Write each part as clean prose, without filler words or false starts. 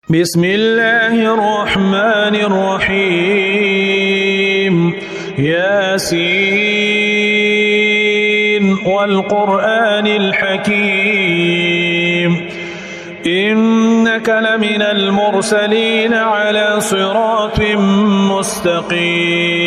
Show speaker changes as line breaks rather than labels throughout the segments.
بسم الله الرحمن الرحيم ياسين والقرآن الحكيم إنك لمن المرسلين على صراط مستقيم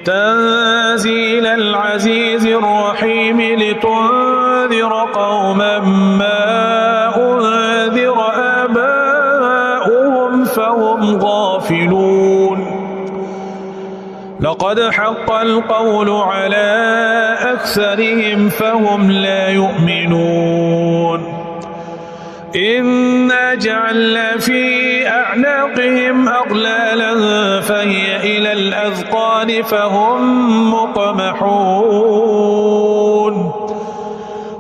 تنزيل العزيز الرحيم لتنذر قوما ما أنذر آباؤهم فهم غافلون لقد حق القول على أكثرهم فهم لا يؤمنون إنا جعلنا في أعناقهم أغلالا فهي إلى الأذقان فهم مقمحون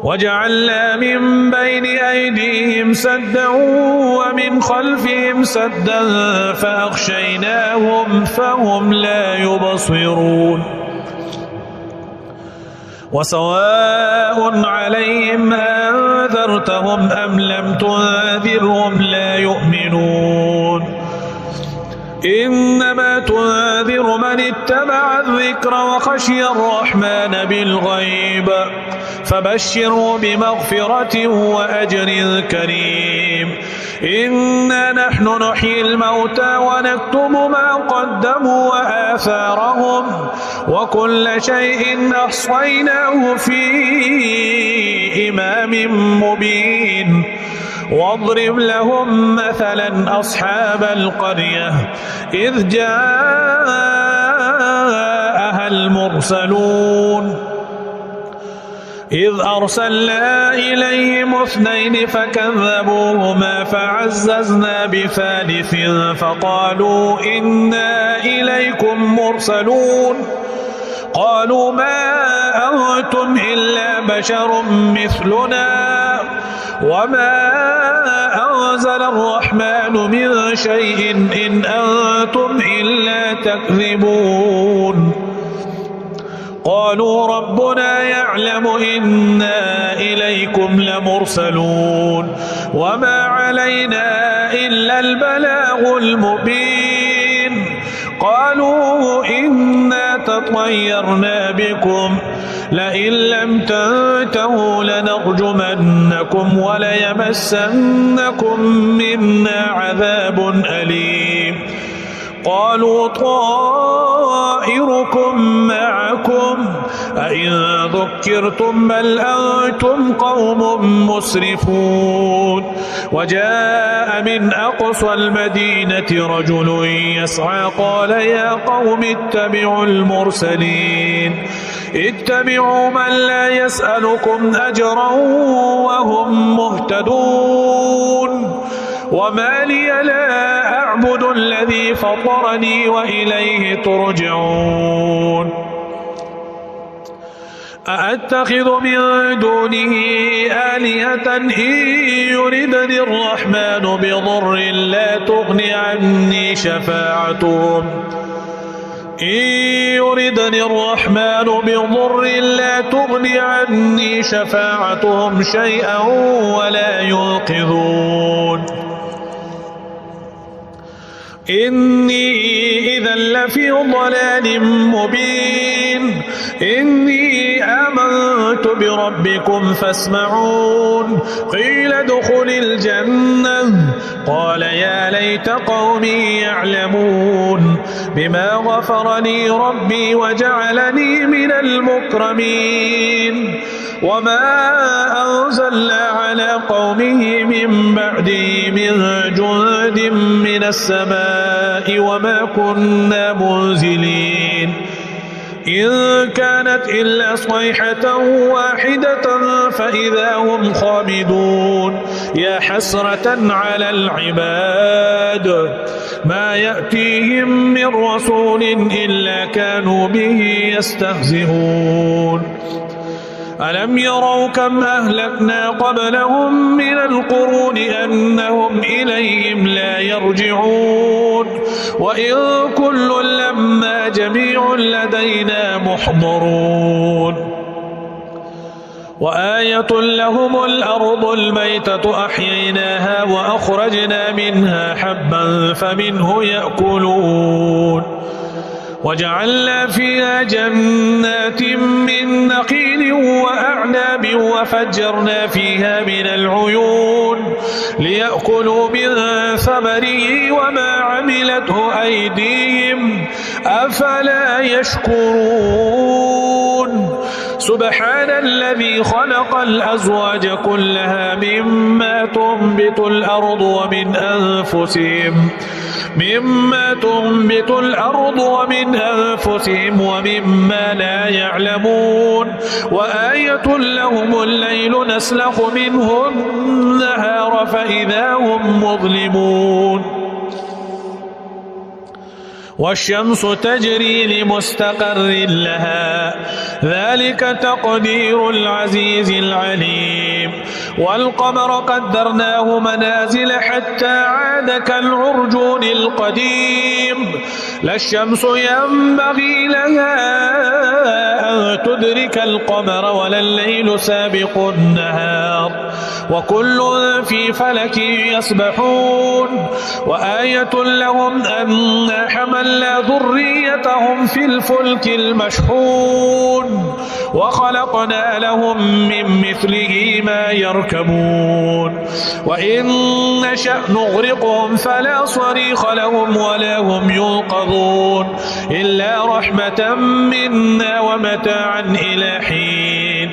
وجعلنا من بين أيديهم سدا ومن خلفهم سدا فأغشيناهم فهم لا يبصرون وسواء عليهم أنذرتهم أم لم تنذرهم لا يؤمنون إنما تنذر من اتبع الذكر وخشي الرحمن بالغيب فبشره بمغفرة وأجر كريم إنا نحن نحيي الموتى ونكتب ما قدموا وآثارهم وكل شيء أحصيناه في إمام مبين واضرب لهم مثلا أصحاب القرية إذ جاءها المرسلون إذ أرسلنا إليهم 2 فكذبوهما فعززنا بثالث فقالوا إنا إليكم مرسلون قالوا ما أنتم إلا بشر مثلنا وما أنزل الرحمن من شيء إن أنتم إلا تكذبون قالوا ربنا يعلم إنا إليكم لمرسلون وما علينا إلا البلاغ المبين قالوا إنا تطيرنا بكم لئن لم تنتهوا لنرجمنكم وليمسنكم منا عذاب أليم قالوا طائركم معكم أئن ذكرتم بل أنتم قوم مسرفون وجاء من أقصى المدينة رجل يسعى قال يا قوم اتبعوا المرسلين اتبعوا من لا يسألكم أجرا وهم مهتدون وما لي لا أعبد الذي فطرني وإليه ترجعون أأتخذ من دونه آلهة إن يردني الرحمن بضر لا تغني عني شفاعتهم إن يردني الرحمن بضر لا تغني عني شفاعتهم شيئا ولا ينقذون إني إذا لفي ضلال مبين إني آمنت بربكم فاسمعون قيل ادخل الجنة قال يا ليت قومي يعلمون بما غفر لي ربي وجعلني من المكرمين وما أنزلنا على قومه من بعده من جند من السماء وما كنا منزلين إن كانت إلا صيحة واحدة فإذا هم خامدون يا حسرة على العباد ما يأتيهم من رسول إلا كانوا به يستهزئون ألم يروا كم أهلكنا قبلهم من القرون أنهم إليهم لا يرجعون وإن كل لما جميع لدينا محضرون وآية لهم الأرض الميتة أحييناها وأخرجنا منها حبا فمنه يأكلون وجعلنا فيها جنات من نخيل وأعناب وفجرنا فيها من العيون ليأكلوا من ثمره وما عملته أيديهم أفلا يشكرون سبحان الذي خلق الأزواج كلها مما تنبت الأرض ومن أنفسهم ومما لا يعلمون وآية لهم الليل نسلخ منه النهار فإذا هم مظلمون والشمس تجري لمستقر لها ذلك تقدير العزيز العليم والقمر قدرناه منازل حتى عاد كالعرجون القديم لا الشمس ينبغي لها أن تدرك القمر ولا الليل سابق النهار وكل في فلك يسبحون وآية لهم أنا حملنا ذريتهم في الفلك المشحون وخلقنا لهم من مثله ما يركبون وإن نشأ نغرقهم فلا صريخ لهم ولا هم ينقذون إلا رحمة منا ومتاعا إلى حين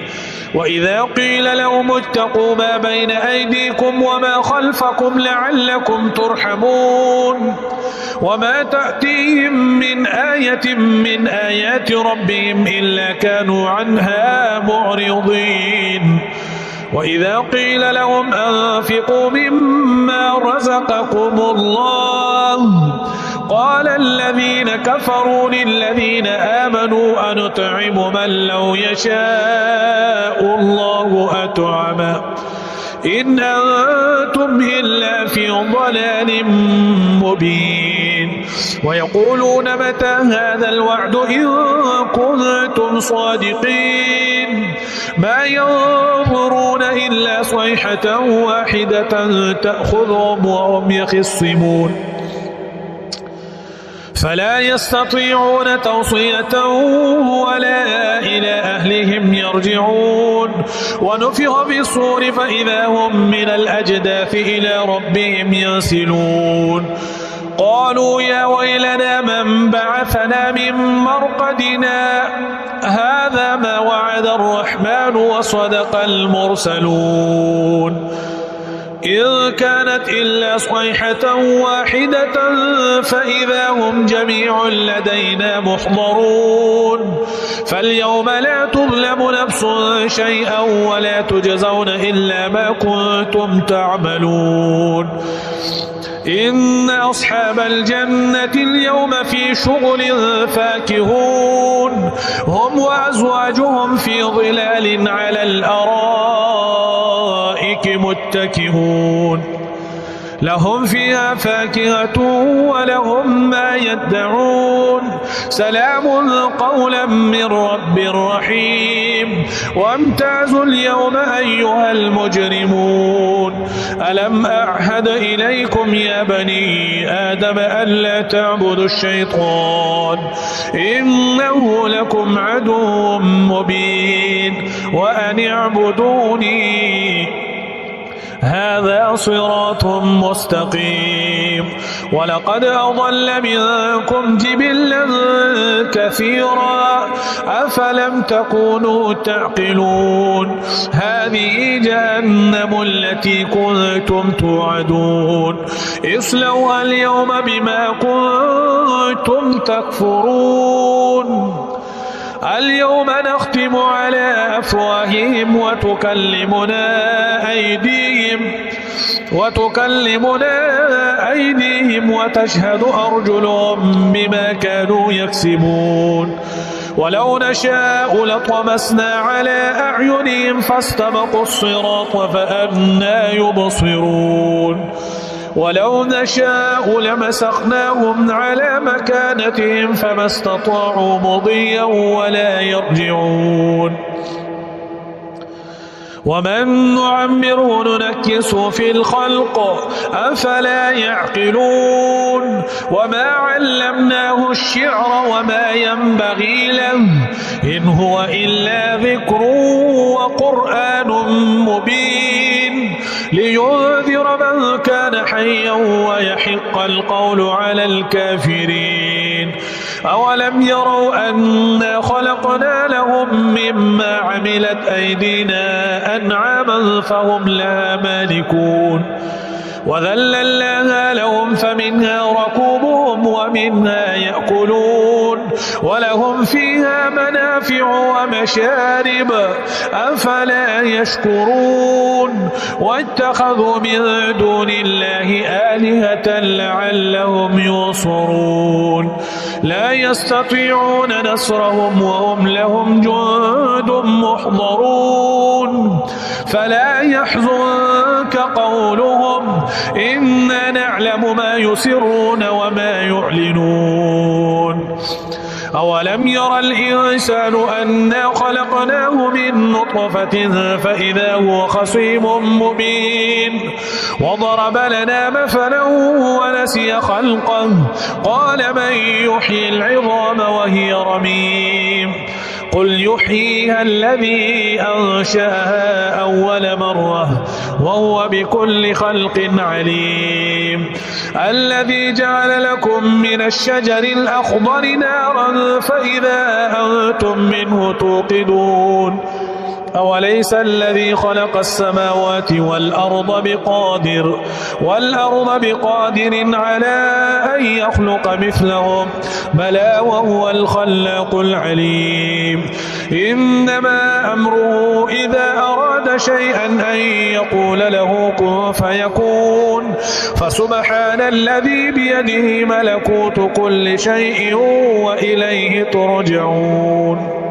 وإذا قيل لهم اتقوا ما بين أيديكم وما خلفكم لعلكم ترحمون وما تأتيهم من آية من آيات ربهم إلا كانوا عنها معرضين وإذا قيل لهم أنفقوا مما رزقكم الله قال الذين كفروا للذين آمنوا أنطعم من لو يشاء الله أطعمه إن أنتم إلا في ضلال مبين ويقولون متى هذا الوعد إن كنتم صادقين ما ينظرون إلا صيحة واحدة تأخذهم وهم يخصمون فلا يستطيعون توصية ولا إلى أهلهم يرجعون ونفخ في الصور فإذا هم من الأجداث إلى ربهم ينسلون قالوا يا ويلنا من بعثنا من مرقدنا هذا ما وعد الرحمن وصدق المرسلون إن كانت إلا صيحة واحدة فإذا هم جميع لدينا محضرون فاليوم لا تظلم نفس شيئا ولا تجزون إلا ما كنتم تعملون إن أصحاب الجنة اليوم في شغل فاكهون هم وأزواجهم في ظلال على الأرائك متكئون لهم فيها فاكهة ولهم ما يدعون سلام قولا من رب رحيم وامتازوا اليوم أيها المجرمون ألم أعهد إليكم يا بني آدم ألا تعبدوا الشيطان إنه لكم عدو مبين وأن اعبدوني هذا صراط مستقيم ولقد أضل منكم جبلا كثيرا أفلم تكونوا تعقلون هذه جهنم التي كنتم توعدون اصلوها اليوم بما كنتم تكفرون اليوم نختم على أفواههم وتكلمنا أيديهم وتشهد أرجلهم بما كانوا يكسبون ولو نشاء لطمسنا على أعينهم فاستبقوا الصراط فأنى يبصرون ولو نشاء لمسخناهم على مكانتهم فما استطاعوا مضيا ولا يرجعون ومن نعمره ننكسه في الخلق أفلا يعقلون وما علمناه الشعر وما ينبغي له إن هو إلا ذكر وقرآن مبين لينذر من كان حيا ويحق القول على الكافرين أولم يروا أنا خلقنا لهم مما عملت أيدينا أنعاما فهم لها مالكون وذللناها لهم فمنها ركوبهم ومنها يأكلون ولهم فيها منافع ومشارب أفلا يشكرون واتخذوا من دون الله آلهة لعلهم ينصرون لا يستطيعون نصرهم وهم لهم جند محضرون فلا يحزنك قولهم إنا نعلم ما يسرون وما يعلنون أولم ير الإنسان أنا خلقناه من نطفة فإذا هو خصيم مبين وضرب لنا مثلا ونسي خلقه قال من يحيي العظام وهي رميم قل يحييها الذي أنشأها أول مرة وهو بكل خلق عليم الذي جعل لكم من الشجر الأخضر نارا فإذا أنتم منه توقدون أوليس الذي خلق السماوات والأرض بقادر على أن يخلق مثلهم بلى وهو الخلاق العليم إنما أمره إذا أراد شيئا أن يقول له كن فيكون فسبحان الذي بيده ملكوت كل شيء وإليه ترجعون